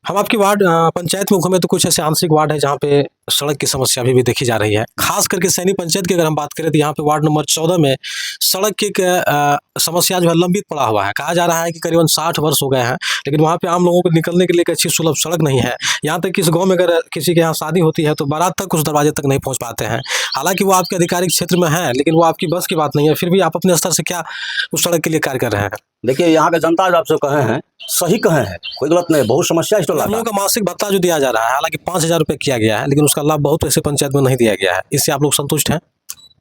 हम आपकी पंचायत में घूमे तो कुछ ऐसे आंशिक वार्ड है जहाँ पे सड़क की समस्या अभी भी देखी जा रही है। खास करके सैनी पंचायत की अगर हम बात करें तो यहाँ पे वार्ड नंबर 14 में सड़क की एक समस्या जो है लंबित पड़ा हुआ है। कहा जा रहा है कि करीबन 60 वर्ष हो गए हैं, लेकिन वहाँ पे आम लोगों को निकलने के लिए एक अच्छी सुलभ सड़क नहीं है। यहाँ तक कि इस गाँव में अगर किसी के यहाँ शादी होती है तो बारात तक उस दरवाजे तक नहीं पहुँच पाते हैं। हालांकि वो आपके आधिकारिक क्षेत्र में है, लेकिन वो आपकी बस की बात नहीं है, फिर भी आप अपने स्तर से क्या उस सड़क के लिए कार्य कर रहे हैं? देखिए, यहाँ के जनता जो आपसे कहे हैं सही कहे हैं, कोई गलत नहीं। बहुत समस्या इस हम लोगों का मासिक भत्ता जो दिया जा रहा है, हालांकि 5,000 रुपये किया गया है, लेकिन उसका लाभ बहुत ऐसे पंचायत में नहीं दिया गया है। इससे आप लोग संतुष्ट हैं?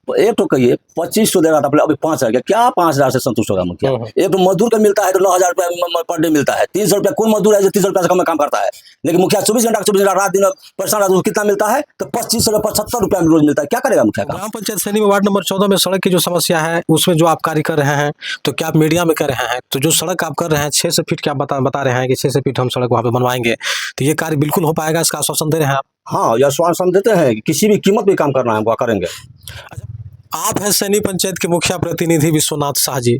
एक तो कहिए 2500 दे रहा था, अभी 5,000 क्या 5,000 से संतुष्ट होगा मुखिया? एक तो मजदूर का मिलता है तो 9,000 रुपये पर डे मिलता है। 300 रुपये कौन मजदूर है जो 300 रुपये से कम में काम करता है? लेकिन मुखिया 24 घंटा रात दिन परेशान रहता है। कितना मिलता है? तो 2575 रुपया रोज मिलता है। क्या करेगा मुखिया? ग्राम पंचायत सैनी में वार्ड नंबर 14 में सड़क की जो समस्या है उसमें जो आप कार्य कर रहे हैं, तो क्या आप मीडिया में कर रहे हैं? तो जो सड़क आप कर रहे हैं 600 फीट क्या बता रहे हैं कि 600 फीट हम सड़क वहाँ पे बनवाएंगे, तो ये कार्य बिल्कुल हो पाएगा, इसका आश्वासन दे रहे हैं आप? हाँ, यह आश्वासन देते हैं कि किसी भी कीमत पे काम करना है हमको करेंगे। आप हैं सैनी पंचायत के मुखिया प्रतिनिधि विश्वनाथ शाह जी।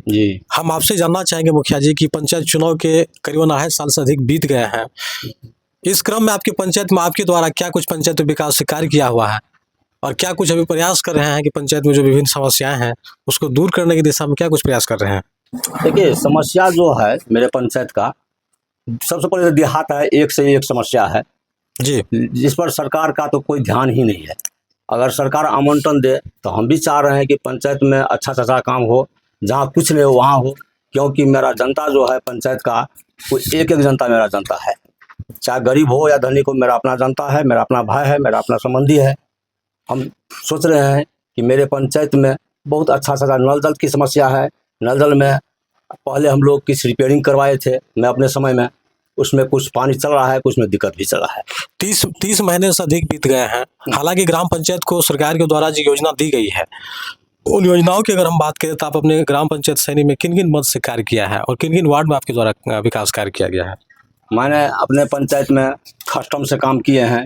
हम आपसे जानना चाहेंगे मुखिया जी कि पंचायत चुनाव के करीबन 2.5 साल से अधिक बीत गए हैं। इस क्रम में आपकी पंचायत में आपके द्वारा क्या कुछ पंचायत विकास से कार्य किया हुआ है, और क्या कुछ अभी प्रयास कर रहे हैं कि पंचायत में जो विभिन्न समस्याएं हैं उसको दूर करने की दिशा में क्या कुछ प्रयास कर रहे हैं? देखिए, समस्या जो है मेरे पंचायत का, सबसे पहले देहात है, एक से एक समस्या है जी, जिस पर सरकार का तो कोई ध्यान ही नहीं है। अगर सरकार आवंटन दे तो हम भी चाह रहे हैं कि पंचायत में अच्छा से अच्छा काम हो, जहाँ कुछ नहीं हो वहाँ हो। क्योंकि मेरा जनता जो है पंचायत का, वो एक एक जनता मेरा जनता है, चाहे गरीब हो या धनी को, मेरा अपना जनता है, मेरा अपना भाई है, मेरा अपना संबंधी है। हम सोच रहे हैं कि मेरे पंचायत में बहुत अच्छा से अच्छा नल जल की समस्या है। नल जल में पहले हम लोग किस रिपेयरिंग करवाए थे, मैं अपने समय में, उसमें कुछ पानी चल रहा है, कुछ में दिक्कत भी चल रहा है। 30 महीने से अधिक बीत गए हैं। हालांकि ग्राम पंचायत को सरकार के द्वारा जो योजना दी गई है, उन योजनाओं की अगर हम बात करें तो आप अपने ग्राम पंचायत सैनी में किन किन मद से कार्य किया है और किन किन वार्ड में आपके द्वारा विकास कार्य किया गया है? मैंने अपने पंचायत में कस्टम से काम किए हैं,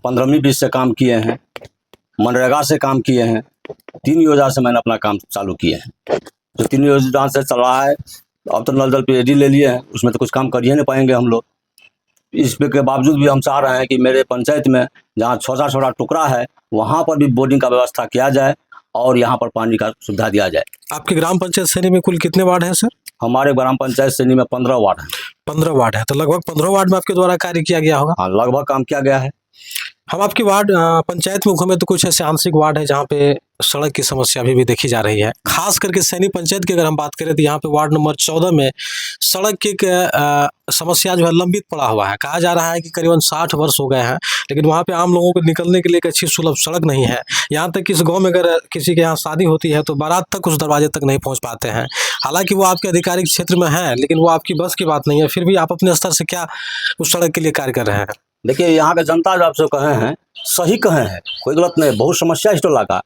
15वीं 20 से काम किए हैं, मनरेगा से काम किए हैं। 3 योजना से मैंने अपना काम चालू किए हैं, जो 3 योजना से चल रहा है। अब तो नल जल पीएचडी ले लिए हैं, उसमें तो कुछ काम कर ही नहीं पाएंगे हम लोग। इसके बावजूद भी हम चाह रहे हैं कि मेरे पंचायत में जहाँ छोटा छोटा टुकड़ा है वहाँ पर भी बोर्डिंग का व्यवस्था किया जाए और यहाँ पर पानी का सुविधा दिया जाए। आपके ग्राम पंचायत सैनी में कुल कितने वार्ड हैं सर? हमारे ग्राम पंचायत सैनी में 15 वार्ड हैं। 15 वार्ड है, तो लगभग 15 वार्ड में आपके द्वारा कार्य किया गया होगा? हाँ, लगभग काम किया गया है। हम आपकी पंचायत में घूमे तो कुछ ऐसे आंशिक वार्ड है जहाँ पे सड़क की समस्या अभी भी देखी जा रही है। खास करके सैनी पंचायत की अगर हम बात करें तो यहाँ पे वार्ड नंबर 14 में सड़क की एक समस्या जो है लंबित पड़ा हुआ है। कहा जा रहा है कि करीबन 60 वर्ष हो गए हैं, लेकिन वहाँ पे आम लोगों को निकलने के लिए एक अच्छी सुलभ सड़क नहीं है। यहाँ तक कि इस गाँव में अगर किसी के यहाँ शादी होती है तो बारात तक उस दरवाजे तक नहीं पहुँच पाते हैं। हालांकि वो आपके आधिकारिक क्षेत्र में है, लेकिन वो आपकी बस की बात नहीं है, फिर भी आप अपने स्तर से क्या उस सड़क के लिए कार्य कर रहे हैं? देखिए, यहाँ के जनता जो आपसे कहे हैं सही कहे हैं, कोई गलत नहीं। बहुत समस्या इस टोला का,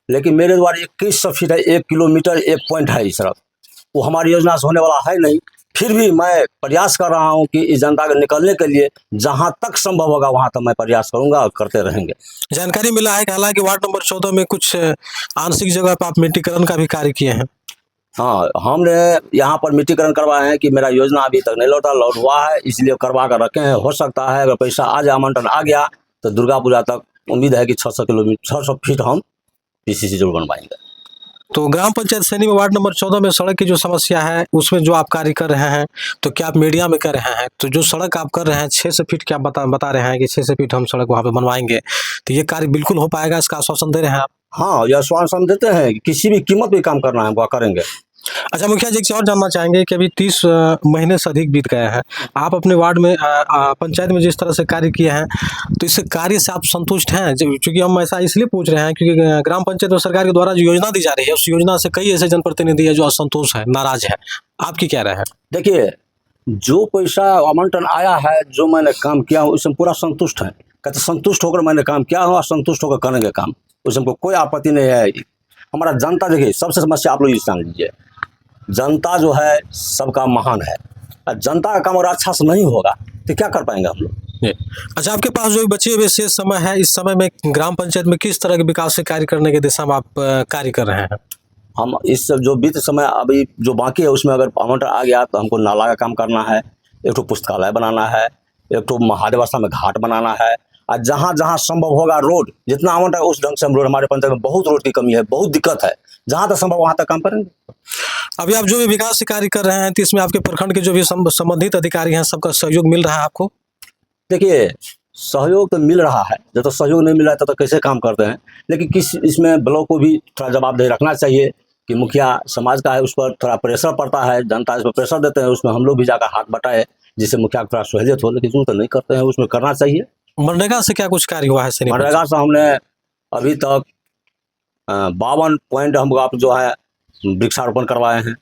लेकिन मेरे द्वारा 2100 फीट है, 1 किलोमीटर 1 पॉइंट है इस सड़क, वो हमारी योजना से होने वाला है नहीं। फिर भी मैं प्रयास कर रहा हूँ कि इस जनता के निकलने के लिए जहाँ तक संभव होगा वहाँ तक मैं प्रयास करूँगा और करते रहेंगे। जानकारी मिला है कि हालांकि वार्ड नंबर 14 में कुछ आंशिक जगह पर आप मिट्टीकरण का भी कार्य किए हैं। हाँ, हमने यहाँ पर मिट्टीकरण करवाए हैं कि मेरा योजना अभी तक नहीं लौट हुआ है, इसलिए करवा कर रखे हैं। हो सकता है अगर पैसा आ जाए, आवंटन आ गया तो दुर्गा पूजा तक उम्मीद है कि 600 फीट हम पीसीसी जरूर बनवाएंगे। तो ग्राम पंचायत सैनी में वार्ड नंबर 14 में सड़क की जो समस्या है उसमें जो आप कार्य कर रहे हैं, तो क्या आप मीडिया में कर रहे हैं? तो जो सड़क आप कर रहे हैं 600 फीट क्या बता रहे हैं कि 600 फीट हम सड़क वहाँ पे बनवाएंगे, तो ये कार्य बिल्कुल हो पाएगा, इसका आश्वासन दे रहे हैं आप? हाँ, यह आश्वासन देते हैं कि किसी भी कीमत पे काम करना है वो करेंगे। अच्छा मुखिया जी, एक चीज़ और जानना चाहेंगे कि अभी 30 महीने से अधिक बीत गए हैं, आप अपने वार्ड में पंचायत में जिस तरह से कार्य किए हैं, तो इस कार्य से आप संतुष्ट हैं? क्योंकि हम ऐसा इसलिए पूछ रहे हैं क्योंकि ग्राम पंचायत और सरकार के द्वारा जो योजना दी जा रही है उस योजना से कई ऐसे जनप्रतिनिधि है जो असंतोष है, नाराज है। आपकी क्या राय है? देखिए, जो पैसा आवंटन आया है, जो मैंने काम किया हूँ उसमें पूरा संतुष्ट है। कहते संतुष्ट होकर मैंने काम किया हूँ और संतुष्ट होकर करेंगे काम, उसमें हमको कोई आपत्ति नहीं है। हमारा जनता, देखिए सबसे समस्या आप लोग ये जान लीजिए, जनता जो है सबका महान है। जनता का काम और अच्छा से नहीं होगा तो क्या कर पाएंगे हम लोग? अच्छा, आपके पास जो बचे हुए शेष समय है, इस समय में ग्राम पंचायत में किस तरह के विकास से कार्य करने की दिशा में आप कार्य कर रहे हैं? हम इस जो बीत समय अभी जो बाकी है उसमें अगर आवंटन आ गया तो हमको नाला का काम करना है, एक तो पुस्तकालय बनाना है, एक तो महादेवस्था में घाट बनाना है, और जहाँ जहाँ संभव होगा रोड, जितना अमाउंट है उस ढंग से हम रोड, हमारे पंचायत में बहुत रोड की कमी है, बहुत दिक्कत है, जहाँ तक संभव वहाँ तक काम करेंगे। अभी आप जो भी विकास के कार्य कर रहे हैं तो इसमें आपके प्रखंड के जो भी संबंधित अधिकारी हैं सबका सहयोग मिल रहा है आपको? देखिए, सहयोग तो मिल रहा है, जब तो सहयोग नहीं मिल रहा है तो कैसे काम करते हैं। लेकिन किस इसमें ब्लॉक को भी थोड़ा जवाबदेही रखना चाहिए कि मुखिया समाज का है, उस पर थोड़ा प्रेशर पड़ता है, जनता इस पर प्रेशर देते हैं, उसमें हम लोग भी जाकर हाथ बटाए जिससे मुखिया को थोड़ा सहूलियत हो, लेकिन वो तो नहीं करते हैं, उसमें करना चाहिए। मनरेगा से क्या कुछ कार्य हुआ है सैनी मनरेगा से हमने अभी तक 52 पॉइंट हम आप जो है वृक्षारोपण करवाए हैं।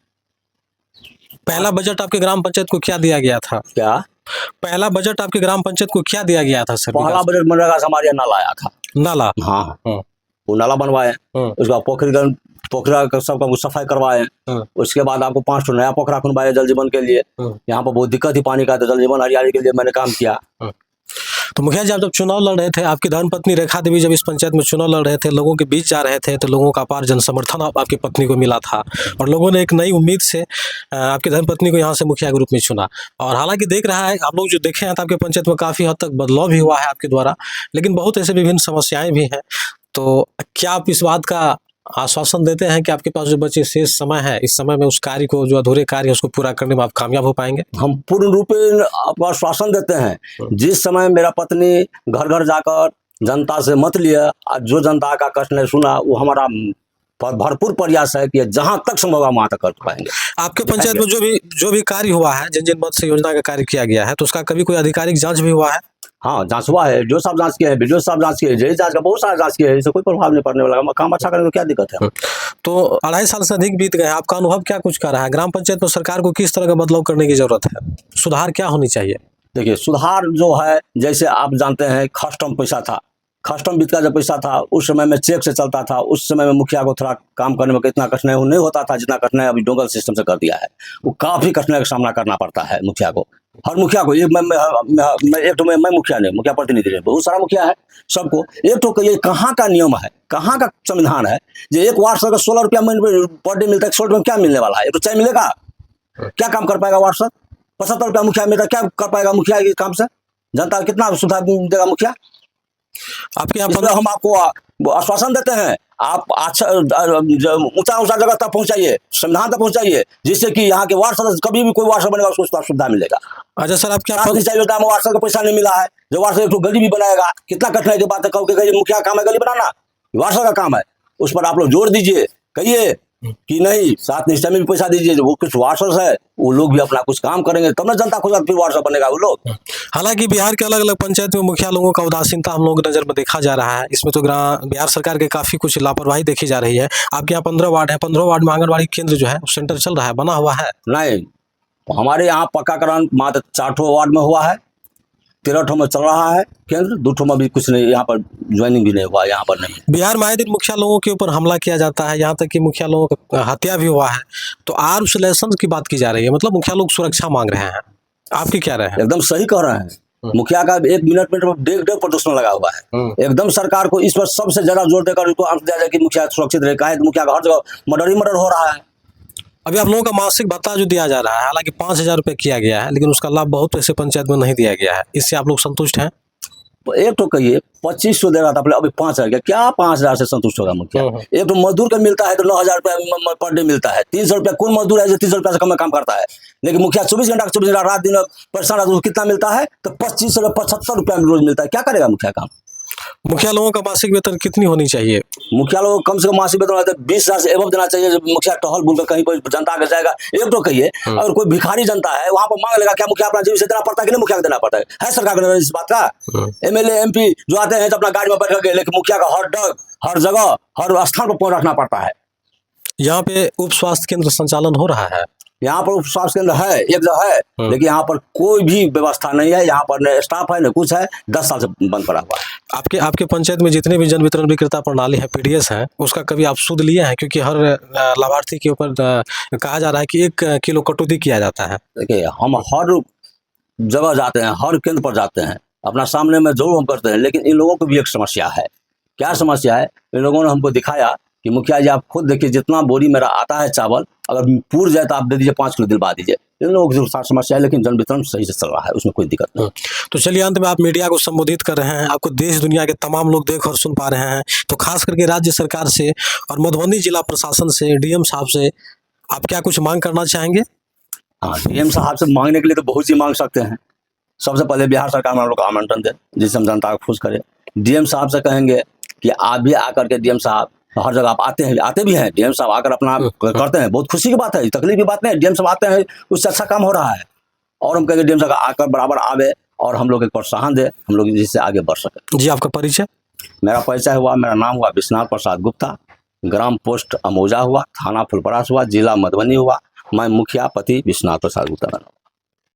पहला बजट आपके ग्राम पंचायत को क्या दिया गया था? क्या पहला बजट आपके ग्राम पंचायत को क्या दिया गया था सर? पहला बजट मनरेगा से हमारे यहाँ नाला आया था। नाला? हाँ, हाँ। वो नाला बनवाए, उसका पोखरा का सबका कुछ सफाई करवाए, उसके बाद आपको 5 नया पोखरा खुनवाए जल जीवन के लिए। यहाँ पर बहुत दिक्कत थी पानी का, तो जल जीवन हरियाली के लिए मैंने काम किया। तो मुखिया जी, आप जब चुनाव लड़ रहे थे, आपकी धर्मपत्नी रेखा देवी जब इस पंचायत में चुनाव लड़ रहे थे, लोगों के बीच जा रहे थे, तो लोगों का अपार जन समर्थन आपकी पत्नी को मिला था और लोगों ने एक नई उम्मीद से आपकी धर्मपत्नी को यहाँ से मुखिया के रूप में चुना। और हालांकि देख रहा है आप लोग जो देखे हैं तो आपके पंचायत में काफ़ी हद तक बदलाव भी हुआ है आपके द्वारा, लेकिन बहुत ऐसे विभिन्न समस्याएं भी हैं। तो क्या आप इस बात का आश्वासन देते हैं कि आपके पास जो बचे शेष समय है, इस समय में उस कार्य को, जो अधूरे कार्य है, उसको पूरा करने में आप कामयाब हो पाएंगे? हम पूर्ण रूप में आपको आश्वासन देते हैं। जिस समय मेरा पत्नी घर घर जाकर जनता से मत लिया और जो जनता का कष्ट नहीं सुना, वो हमारा भरपूर प्रयास है कि जहां तक संभव होगा वहां तक कर पाएंगे। आपके पंचायत में जो भी कार्य हुआ है, जिन जिन मद से योजना का कार्य किया गया है, तो उसका कभी कोई आधिकारिक जांच भी हुआ है? हाँ, जांच हुआ है, जो सब जांच किए हैं, वीडियो सब जांच किए हैं, जेई जांच का बहुत सारा जांच किए हैं, इससे कोई प्रभाव नहीं पड़ने वाला। काम अच्छा करेंगे तो क्या दिक्कत है। तो 2.5 साल से अधिक बीत गए, आपका अनुभव क्या कुछ कर रहा है? ग्राम पंचायत में सरकार को किस तरह का बदलाव करने की जरूरत है? सुधार क्या होनी चाहिए? देखिए, सुधार जो है, जैसे आप जानते हैं कस्टम पैसा था, कस्टम वित्त का जो पैसा था उस समय में चेक से चलता था। उस समय में मुखिया को थोड़ा काम करने में इतना कठिनाई नहीं होता था जितना कठिनाई अभी डोंगल सिस्टम से कर दिया है। वो काफ़ी कठिनाई का सामना करना पड़ता है मुखिया को, हर मुखिया को। एक मैं मुखिया नहीं, मुखिया प्रतिनिधि नहीं, बहुत सारा मुखिया है, सबको एक तो ये कहाँ का नियम है, कहाँ का संविधान है जो एक वार्ड से 16 रुपया महीने पर डे मिलता है। 16 रुपये में क्या मिलने वाला है? एक तो चाय मिलेगा, क्या काम कर पाएगा वार्ड से? 75 रुपया मुखिया मिलता, क्या कर पाएगा मुखिया के काम से? जनता को कितना सुविधा देगा मुखिया? आपके यहाँ पर हम आपको आश्वासन देते हैं, आप अच्छा ऊंचा ऊंचा जगह तक पहुंचाइए, संविधान तक पहुंचाइए, जिससे कि यहाँ के वार्ड सदस्य कभी भी कोई वार्ड बनेगा उसको सुविधा मिलेगा। अच्छा सर, आप क्या योजना में वार्ड का पैसा नहीं मिला है, जो वार्ड एक गली भी बनाएगा, कितना कठिनाई की बात है। कल मुखिया काम है गली बनाना, वार्ड का काम है, उस पर आप लोग जोर दीजिए, कहिए कि नहीं साथ निश्चय में भी पैसा दीजिए। वो कुछ वार्ड है, वो लोग भी अपना कुछ काम करेंगे तब ना जनता खुद फिर वार्ड बनेगा वो लोग। हालांकि बिहार के अलग अलग पंचायत में मुखिया लोगों का उदासीनता हम लोगों की नज़र में देखा जा रहा है। इसमें तो बिहार सरकार के काफ़ी कुछ लापरवाही देखी जा रही है। आपके यहाँ 15 वार्ड है, 15 वार्ड में आंगनबाड़ी केंद्र जो है सेंटर चल रहा है, बना हुआ है? नहीं, हमारे यहाँ पक्काकरण मात्र 4 वार्ड में हुआ है, 13 में चल रहा है केंद्र, 2 में भी कुछ नहीं, यहाँ पर ज्वाइनिंग भी नहीं हुआ, यहाँ पर नहीं। बिहार में आए दिन मुखिया लोगों के ऊपर हमला किया जाता है, यहाँ तक कि मुखिया लोगों का हत्या भी हुआ है। तो आर्म्स लाइसेंस की बात की जा रही है, मतलब मुखिया लोग सुरक्षा मांग रहे हैं, आपकी क्या राय है? एकदम सही कह रहे हैं। मुखिया का 1 मिनट में डेढ़ प्रदूषण लगा हुआ है। एकदम सरकार को इस पर सबसे ज्यादा जोर देकर इसको अर्थ दिया जाए कि मुखिया सुरक्षित रहे। काहे मुखिया का हर जगह मर्डर हो रहा है। अभी आप लोगों का मासिक भत्ता जो दिया जा रहा है, हालांकि 5,000 रुपये किया गया है, लेकिन उसका लाभ बहुत ऐसे पंचायत में नहीं दिया गया है, इससे आप लोग संतुष्ट हैं? एक तो कहिए 2500 दे रहा था पहले, अभी 5,000 क्या 5,000 से संतुष्ट होगा मुखिया? एक तो मजदूर का मिलता है तो 9,000 रुपया पर डे मिलता है। 300 रुपया कौन मजदूर है जो 300 रुपया से कम में काम करता है? लेकिन मुखिया 24 घंटा 24 घंटा रात दिन परेशान रहता है, कितना मिलता है? तो 25 से 75 रुपया में रोज मिलता है। क्या करेगा मुखिया काम? मुखिया लोगों का मासिक वेतन कितनी होनी चाहिए? मुखिया लोगों को कम से कम मासिक वेतन 20,000 से एबव देना चाहिए। मुखिया टहल बुल कर कहीं पर जनता के जाएगा। एक तो कहिए, अगर कोई भिखारी जनता है वहां पर मांग लेगा, क्या मुखिया अपना जीव से देना पड़ता है कि नहीं? मुखिया को देना पड़ता है सरकार को इस बात का? एमएलए एमपी जो आते हैं तो अपना गाड़ी में बैठ गए, लेकिन मुखिया का हर जगह हर स्थान पर पहुंच रखना पड़ता है। यहाँ पे उप स्वास्थ्य केंद्र संचालन हो रहा है, यहाँ पर उप स्वास्थ्य केंद्र है, एक जगह है, लेकिन यहाँ पर कोई भी व्यवस्था नहीं है। यहाँ पर न स्टाफ है न कुछ है, 10 साल से बंद पड़ा हुआ है। आपके पंचायत में जितने भी जन वितरण विक्रेता प्रणाली है, पीडीएस है, उसका कभी आप सुध लिए हैं? क्योंकि हर लाभार्थी के ऊपर कहा जा रहा है कि 1 किलो कटौती किया जाता है। देखिए, हम हर जगह जाते हैं, हर केंद्र पर जाते हैं, अपना सामने में जरूर हम करते हैं, लेकिन इन लोगों को भी एक समस्या है। क्या समस्या है? इन लोगों ने हमको दिखाया कि मुखिया जी आप खुद देखिए, जितना बोरी मेरा आता है चावल, अगर पूर जाए तो आप दे दीजिए, 5 किलो दिलवा दीजिए। इन लोगों की समस्या है, लेकिन जन वितरण सही से चल रहा है, उसमें कोई दिक्कत नहीं। तो चलिए, अंत में आप मीडिया को संबोधित कर रहे हैं, आपको देश दुनिया के तमाम लोग देख और सुन पा रहे हैं, तो खास करके राज्य सरकार से और मधुबनी जिला प्रशासन से, डीएम साहब से आप क्या कुछ मांग करना चाहेंगे? हाँ, डीएम साहब से मांगने के लिए तो बहुत सी मांग सकते हैं। सबसे पहले बिहार सरकार में हम लोग को आमंत्रण दे, जिससे हम जनता को खुश करें। डीएम साहब से कहेंगे कि आप भी आकर के, डीएम साहब हर जगह आप आते भी हैं, डीएम साहब आकर अपना करते हैं, बहुत खुशी की बात है, तकलीफ की बात नहीं है। डीएम साहब आते हैं, उससे अच्छा काम हो रहा है, और हम कहेंगे डीएम साहब आकर बराबर आवे और हम लोग एक प्रोत्साहन दे, हम लोग जिससे आगे बढ़ सके। जी, आपका परिचय? मेरा परिचय हुआ, मेरा नाम हुआ विश्वनाथ प्रसाद गुप्ता, ग्राम पोस्ट अमोजा हुआ, थाना फुलपरास हुआ, जिला मधुबनी हुआ। मैं मुखिया पति विश्वनाथ प्रसाद गुप्ता।